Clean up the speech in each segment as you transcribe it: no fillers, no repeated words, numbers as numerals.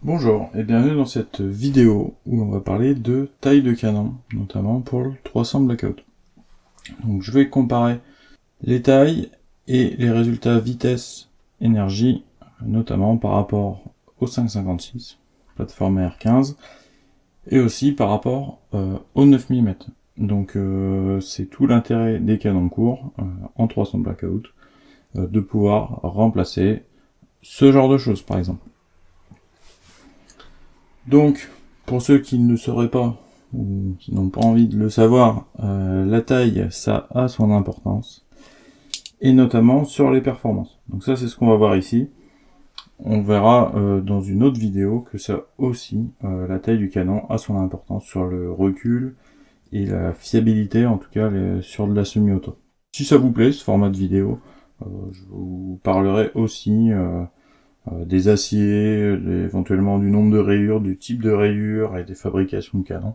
Bonjour et bienvenue dans cette vidéo où l'on va parler de taille de canon, notamment pour le 300 Blackout. Donc je vais comparer les tailles et les résultats vitesse énergie, notamment par rapport au 5,56, plateforme R15, et aussi par rapport au 9 mm. Donc c'est tout l'intérêt des canons courts en 300 Blackout de pouvoir remplacer ce genre de choses par exemple. Donc, pour ceux qui ne le sauraient pas, ou qui n'ont pas envie de le savoir, la taille, ça a son importance, et notamment sur les performances. Donc ça, c'est ce qu'on va voir ici. On verra dans une autre vidéo que ça aussi, la taille du canon a son importance sur le recul et la fiabilité, en tout cas sur de la semi-auto. Si ça vous plaît, ce format de vidéo, je vous parlerai aussi des aciers, éventuellement du nombre de rayures, du type de rayures et des fabrications de canons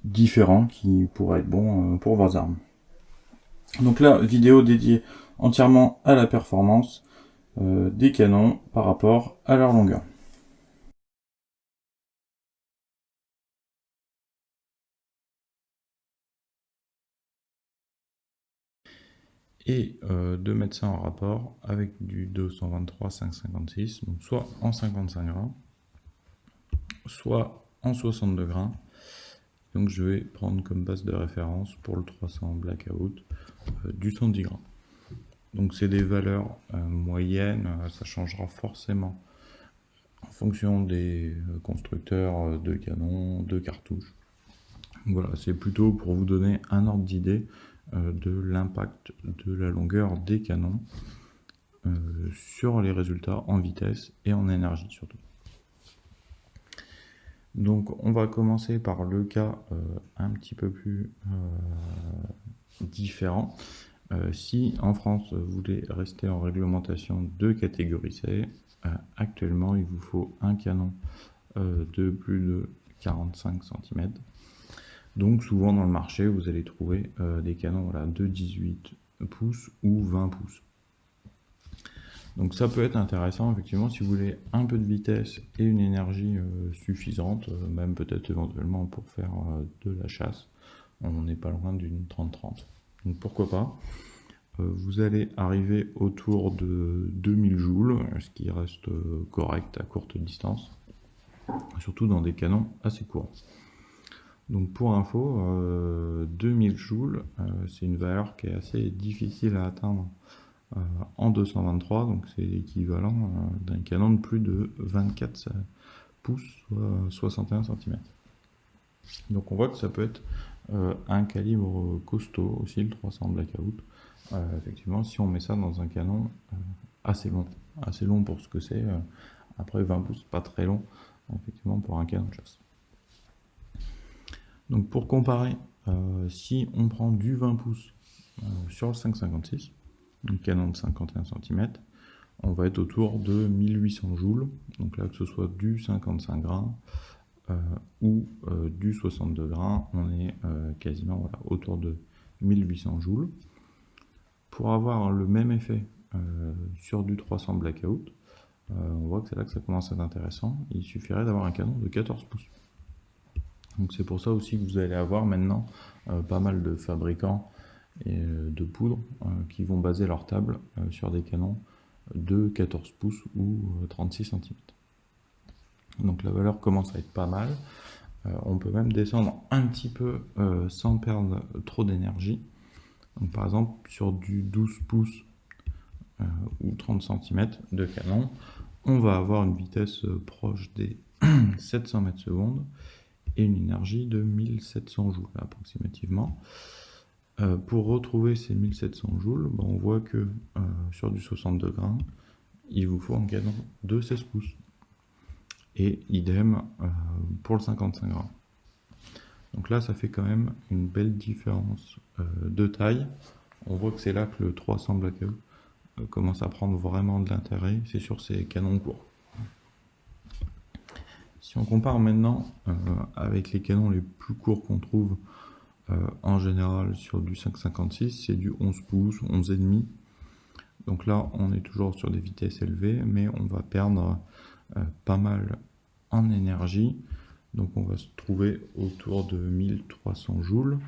différents qui pourraient être bons pour vos armes. Donc là, vidéo dédiée entièrement à la performance des canons par rapport à leur longueur. Et de mettre ça en rapport avec du 223 556, donc soit en 55 grains, soit en 62 grains. Donc je vais prendre comme base de référence pour le 300 Blackout du 110 grammes. Donc c'est des valeurs moyennes, ça changera forcément en fonction des constructeurs de canons, de cartouches. Voilà, c'est plutôt pour vous donner un ordre d'idée de l'impact de la longueur des canons sur les résultats en vitesse et en énergie surtout. Donc on va commencer par le cas un petit peu plus différent. Si en France vous voulez rester en réglementation de catégorie C, actuellement il vous faut un canon de plus de 45 cm. Donc souvent dans le marché vous allez trouver des canons de 18 pouces ou 20 pouces. Donc ça peut être intéressant effectivement si vous voulez un peu de vitesse et une énergie suffisante, même peut-être éventuellement pour faire de la chasse. On n'est pas loin d'une 30-30. Donc pourquoi pas. Vous allez arriver autour de 2000 joules, ce qui reste correct à courte distance, surtout dans des canons assez courts. Donc pour info, 2000 joules, c'est une valeur qui est assez difficile à atteindre en 223, donc c'est l'équivalent d'un canon de plus de 24 pouces, soit 61 cm. Donc on voit que ça peut être un calibre costaud aussi, le 300 Blackout. Effectivement, si on met ça dans un canon assez long pour ce que c'est. Après 20 pouces, pas très long, effectivement, pour un canon de chasse. Donc pour comparer, si on prend du 20 pouces sur le 5,56, un canon de 51 cm, on va être autour de 1800 joules. Donc là, que ce soit du 55 grains ou du 62 grains, on est quasiment autour de 1800 joules. Pour avoir le même effet sur du 300 Blackout, on voit que c'est là que ça commence à être intéressant. Il suffirait d'avoir un canon de 14 pouces. Donc c'est pour ça aussi que vous allez avoir maintenant pas mal de fabricants et de poudre qui vont baser leur table sur des canons de 14 pouces ou 36 cm. Donc la valeur commence à être pas mal. On peut même descendre un petit peu sans perdre trop d'énergie. Donc par exemple sur du 12 pouces ou 30 cm de canon, on va avoir une vitesse proche des 700 mètres secondes et une énergie de 1700 joules approximativement. Pour retrouver ces 1700 joules, on voit que sur du 62 grains, il vous faut un canon de 16 pouces. Et idem pour le 55 grains. Donc là, ça fait quand même une belle différence de taille. On voit que c'est là que le 300 Blackout commence à prendre vraiment de l'intérêt, c'est sur ces canons courts. Si on compare maintenant avec les canons les plus courts qu'on trouve en général sur du 5,56, c'est du 11 pouces, 11,5. Donc là, on est toujours sur des vitesses élevées, mais on va perdre pas mal en énergie. Donc on va se trouver autour de 1300 joules.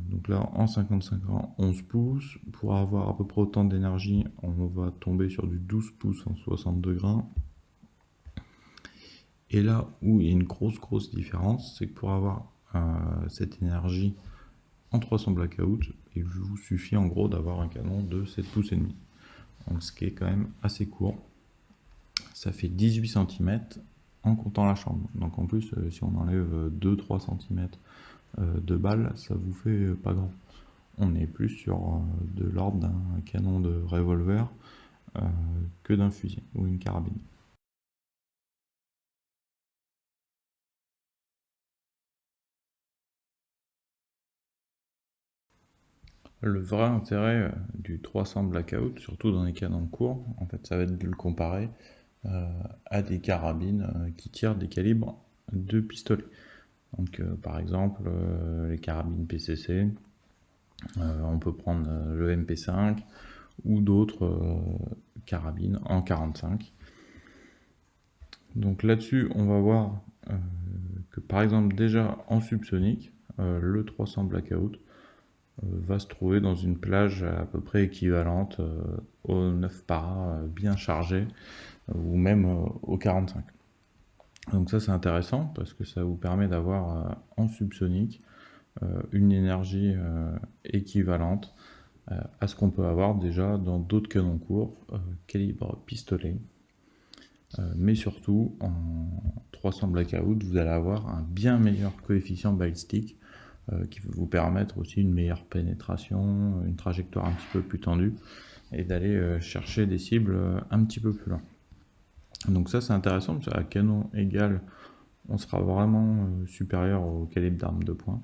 Donc là, en 55 grammes, 11 pouces. Pour avoir à peu près autant d'énergie, on va tomber sur du 12 pouces en 62 grains. Et là où il y a une grosse différence, c'est que pour avoir cette énergie en 300 blackout, il vous suffit en gros d'avoir un canon de 7 pouces et demi. Donc ce qui est quand même assez court. Ça fait 18 cm en comptant la chambre. Donc en plus, si on enlève 2-3 cm de balles, ça vous fait pas grand. On est plus sur de l'ordre d'un canon de revolver que d'un fusil ou une carabine. Le vrai intérêt du 300 blackout, surtout dans les canons courts, en fait, ça va être de le comparer à des carabines qui tirent des calibres de pistolet. Donc par exemple les carabines PCC, on peut prendre le MP5 ou d'autres carabines en 45. Donc là-dessus on va voir que par exemple déjà en subsonique, le 300 blackout va se trouver dans une plage à peu près équivalente au 9 para bien chargé ou même au 45. Donc ça c'est intéressant parce que ça vous permet d'avoir en subsonique une énergie équivalente à ce qu'on peut avoir déjà dans d'autres canons courts calibre pistolet. Mais surtout en 300 blackout vous allez avoir un bien meilleur coefficient balistique qui va vous permettre aussi une meilleure pénétration, une trajectoire un petit peu plus tendue et d'aller chercher des cibles un petit peu plus loin. Donc ça c'est intéressant parce qu'à canon égal on sera vraiment supérieur au calibre d'arme de poing.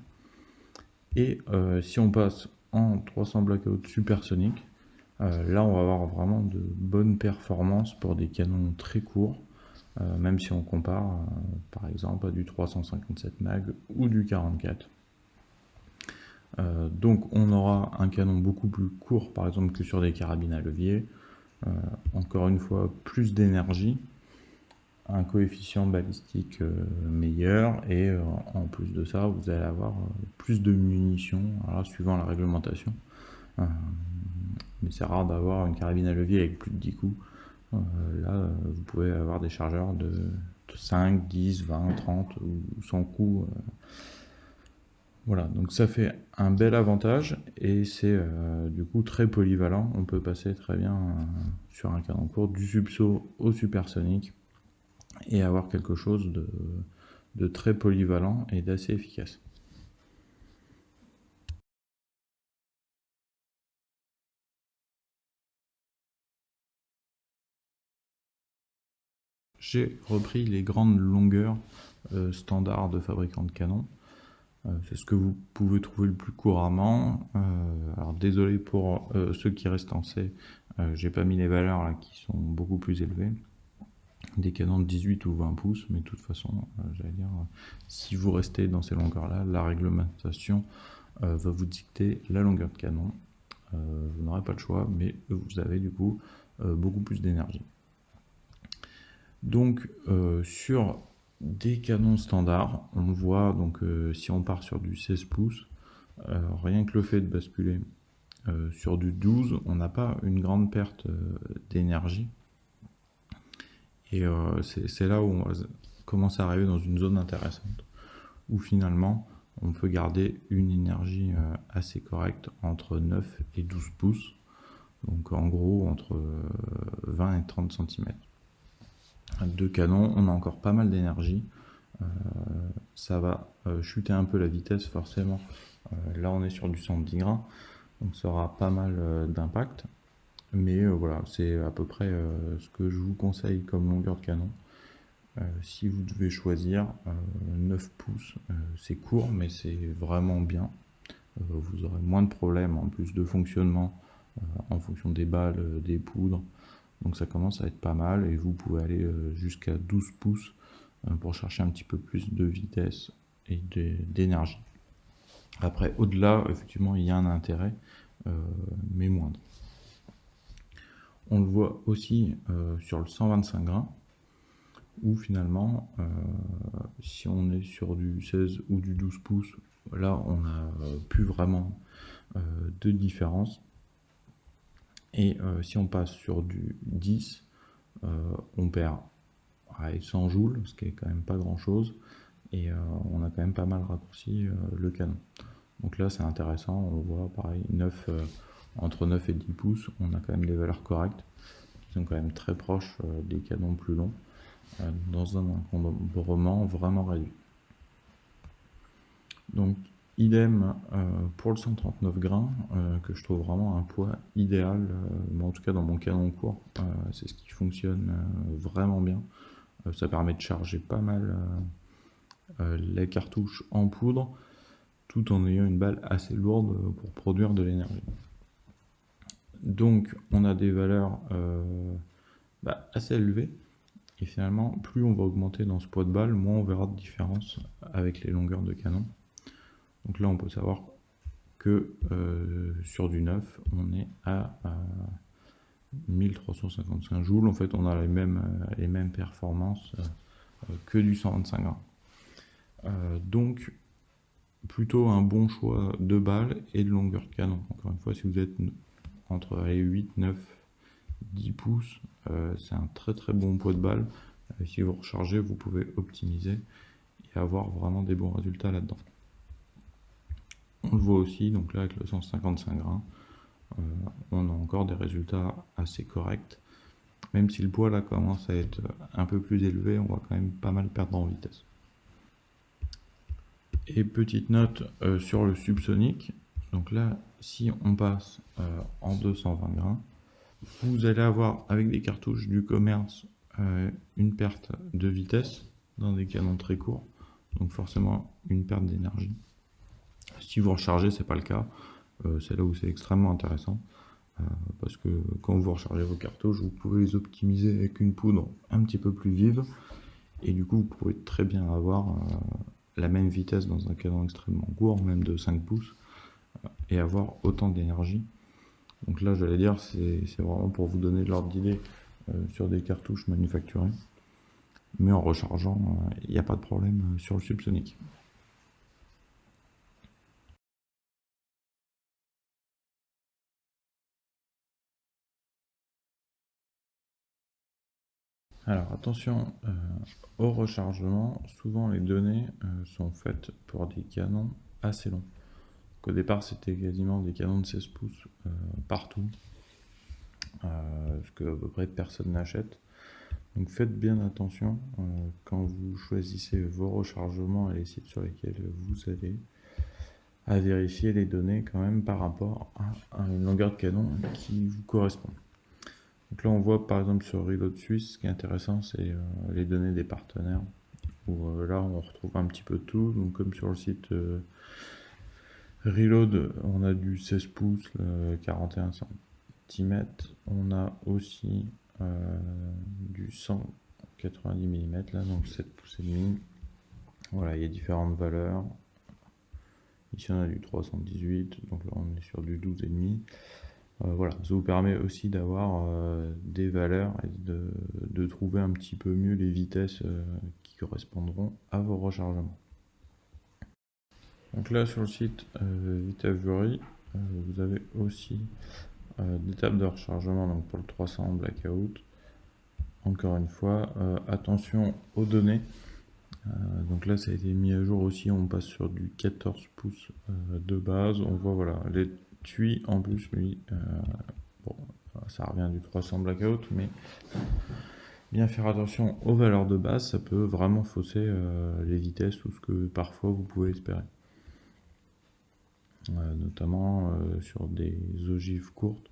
Et si on passe en 300 blackout supersonique, là on va avoir vraiment de bonnes performances pour des canons très courts, même si on compare par exemple à du 357 mag ou du 44. Donc on aura un canon beaucoup plus court par exemple que sur des carabines à levier, encore une fois plus d'énergie, un coefficient balistique meilleur et en plus de ça vous allez avoir plus de munitions, alors, suivant la réglementation, mais c'est rare d'avoir une carabine à levier avec plus de 10 coups. Là vous pouvez avoir des chargeurs de 5, 10, 20, 30 ou 100 coups. Voilà, donc ça fait un bel avantage et c'est du coup très polyvalent. On peut passer très bien sur un canon court du subso au supersonique et avoir quelque chose de très polyvalent et d'assez efficace. J'ai repris les grandes longueurs standards de fabricants de canons. C'est ce que vous pouvez trouver le plus couramment. Alors désolé pour ceux qui restent en C, j'ai pas mis les valeurs là, qui sont beaucoup plus élevées. Des canons de 18 ou 20 pouces, mais de toute façon, j'allais dire, si vous restez dans ces longueurs-là, la réglementation va vous dicter la longueur de canon. Vous n'aurez pas le choix, mais vous avez du coup beaucoup plus d'énergie. Donc sur des canons standards, on voit donc si on part sur du 16 pouces, rien que le fait de basculer sur du 12, on n'a pas une grande perte d'énergie. Et c'est là où on commence à arriver dans une zone intéressante, où finalement on peut garder une énergie assez correcte entre 9 et 12 pouces, donc en gros entre 20 et 30 cm. Deux canons, on a encore pas mal d'énergie, ça va chuter un peu la vitesse forcément, là on est sur du 110 grains, donc ça aura pas mal d'impact, mais voilà, c'est à peu près ce que je vous conseille comme longueur de canon. Si vous devez choisir, 9 pouces, c'est court, mais c'est vraiment bien. Vous aurez moins de problèmes en plus de fonctionnement en fonction des balles, des poudres. Donc ça commence à être pas mal et vous pouvez aller jusqu'à 12 pouces pour chercher un petit peu plus de vitesse et d'énergie. Après, au-delà, effectivement, il y a un intérêt, mais moindre. On le voit aussi sur le 125 grains. où finalement, si on est sur du 16 ou du 12 pouces, là on n'a plus vraiment de différence. Et si on passe sur du 10, on perd 100 joules, ce qui est quand même pas grand chose, et on a quand même pas mal raccourci le canon. Donc là c'est intéressant, on voit pareil, 9, entre 9 et 10 pouces, on a quand même des valeurs correctes, qui sont quand même très proches des canons plus longs, dans un encombrement vraiment réduit. Donc idem pour le 139 grains, que je trouve vraiment un poids idéal, en tout cas dans mon canon court, c'est ce qui fonctionne vraiment bien. Ça permet de charger pas mal les cartouches en poudre, tout en ayant une balle assez lourde pour produire de l'énergie. Donc on a des valeurs assez élevées, et finalement plus on va augmenter dans ce poids de balle, moins on verra de différence avec les longueurs de canon. Donc là on peut savoir que sur du 9 on est à 1355 joules. En fait on a les mêmes performances que du 125 grammes. Donc plutôt un bon choix de balles et de longueur de canon. Encore une fois, si vous êtes entre 8, 9, 10 pouces, c'est un très très bon poids de balle. Si vous rechargez, vous pouvez optimiser et avoir vraiment des bons résultats là-dedans. On le voit aussi, donc là avec le 155 grains, on a encore des résultats assez corrects. Même si le poids là commence à être un peu plus élevé, on va quand même pas mal perdre en vitesse. Et petite note sur le subsonique, donc là si on passe en 220 grains, vous allez avoir avec des cartouches du commerce une perte de vitesse dans des canons très courts, donc forcément une perte d'énergie. Si vous rechargez, c'est pas le cas, c'est là où c'est extrêmement intéressant, parce que quand vous rechargez vos cartouches, vous pouvez les optimiser avec une poudre un petit peu plus vive, et du coup vous pouvez très bien avoir la même vitesse dans un canon extrêmement court, même de 5 pouces, et avoir autant d'énergie. Donc là, j'allais dire, c'est vraiment pour vous donner l'ordre d'idée sur des cartouches manufacturées. Mais en rechargeant, il n'y a pas de problème sur le subsonique. Alors attention au rechargement, souvent les données sont faites pour des canons assez longs. Au départ, c'était quasiment des canons de 16 pouces partout, ce que à peu près personne n'achète. Donc faites bien attention quand vous choisissez vos rechargements et les sites sur lesquels vous allez, à vérifier les données quand même par rapport à une longueur de canon qui vous correspond. Donc là on voit par exemple sur Reload Suisse, ce qui est intéressant c'est les données des partenaires, où là on retrouve un petit peu tout. Donc comme sur le site Reload, on a du 16 pouces, 41 cm, on a aussi du 190 mm là, donc 7 pouces et demi. Voilà, il y a différentes valeurs. Ici on a du 318, donc là on est sur du 12,5. Voilà, ça vous permet aussi d'avoir des valeurs et de trouver un petit peu mieux les vitesses qui correspondront à vos rechargements. Donc là sur le site Vitavury, vous avez aussi des tables de rechargement donc pour le 300 Blackout. Encore une fois, attention aux données. Donc là ça a été mis à jour aussi, on passe sur du 14 pouces de base. On voit voilà les TUI en plus, lui, bon, ça revient du 300 Blackout, mais bien faire attention aux valeurs de base, ça peut vraiment fausser les vitesses ou ce que parfois vous pouvez espérer. Notamment sur des ogives courtes,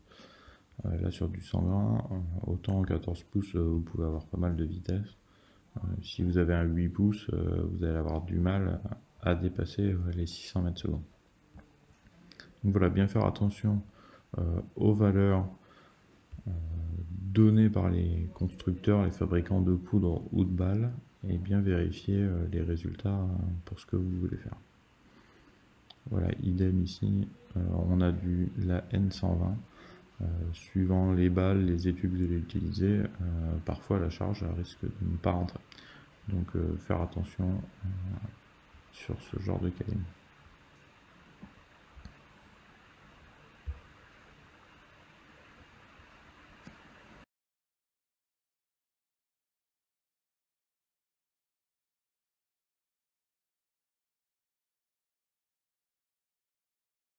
là sur du 120, autant en 14 pouces vous pouvez avoir pas mal de vitesse. Si vous avez un 8 pouces, vous allez avoir du mal à dépasser les 600 mètres secondes. Donc voilà, bien faire attention aux valeurs données par les constructeurs, les fabricants de poudre ou de balles, et bien vérifier les résultats pour ce que vous voulez faire. Voilà, idem ici, on a la N120. Suivant les balles, les études que vous allez utiliser, parfois la charge risque de ne pas rentrer. Donc faire attention sur ce genre de calibre.